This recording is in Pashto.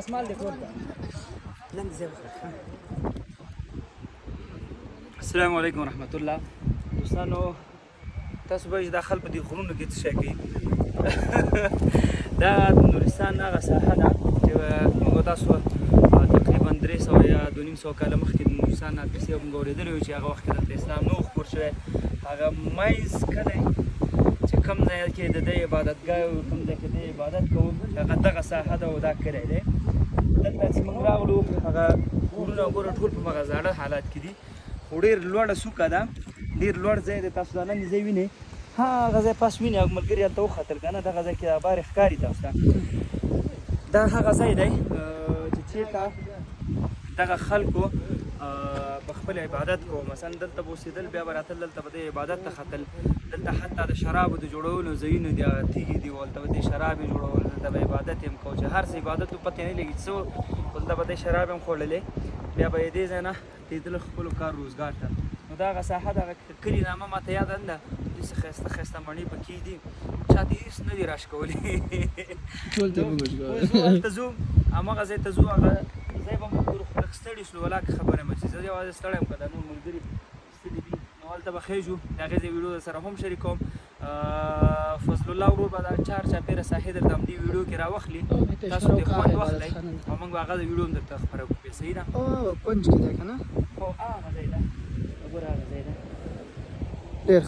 السلام علیکم ورحمت الله. دوستانو تاسو به دا خلک په دې غرونو کې څه شی کوي. دا نورستان هغه ساحه ده چې موږ تاسو تقریبا 300 یا 200 کاله مخکې د نورستان نه کیسې موږ اورېدلې وي چې هغه وخت کې دلته اسلام نه و خپور شوی. هغه مایز کلی چې کوم ځای کې د دې عبادتګاه او کوم ځای کې د عبادت کوو هغه دغه ساحه ده او دا کلی دی. دلته چې موږ راغلو هغه کورونه وګوره ټول په هغه زاړه حالات کې دي خو ډېر لوړه څوکه ده ډېر لوړ ځای دی. تاسو دا لاندې ځای وینئ هغه ځای پاس وینئ هغه ملګري هلته وختل که نه دغه ځای کې بار ښکاري تاسو ته دا هغه ځای دی چې چېرته دغه خلکو په خپل عبادت کوو. مثلا دلته به اوسېدل بیا به راتل دلته به د عبادت ته ختل. دلته حتی د شرابو د جوړولو ځایونه دي هغه تیږې دي هلته به د شراب یې جوړول دلته به عبادت یې هم کوو چې هر څه عبادت و پته نه لګي څه دلته به د شراب هم خوړلې بیا به یې دې ځای نه تېدل خپلو کار روزګار ته. نو دغه ساحه دغه کلي نامه ماته یاده نه ده داسې ښایسته ښایسته مڼې پکې دي چا ته هېڅ نه دي راشکولي. هلته ځو هماغه ځای ته ځو هغه ځای به موږ ګورو خو لږ ستړي شولو ولاکه خبره مه چې زه یوازې ستړی یم که دا نور ملګري ستړي دي نو هلته به خېږو د هغې ځای ویډیو در سره هم شریکوم. فضل الله ورور به دا چارچاپېره ساحې درته همدې ویډیو کې راوخلي تاسو ترې خوند واخلئ او موږ به هغه د ویډیو هم درته خپره کړو. صحیح ده کونج کې دی که نه هو هغه ځای ده وګوره هغه ځای ده ډېر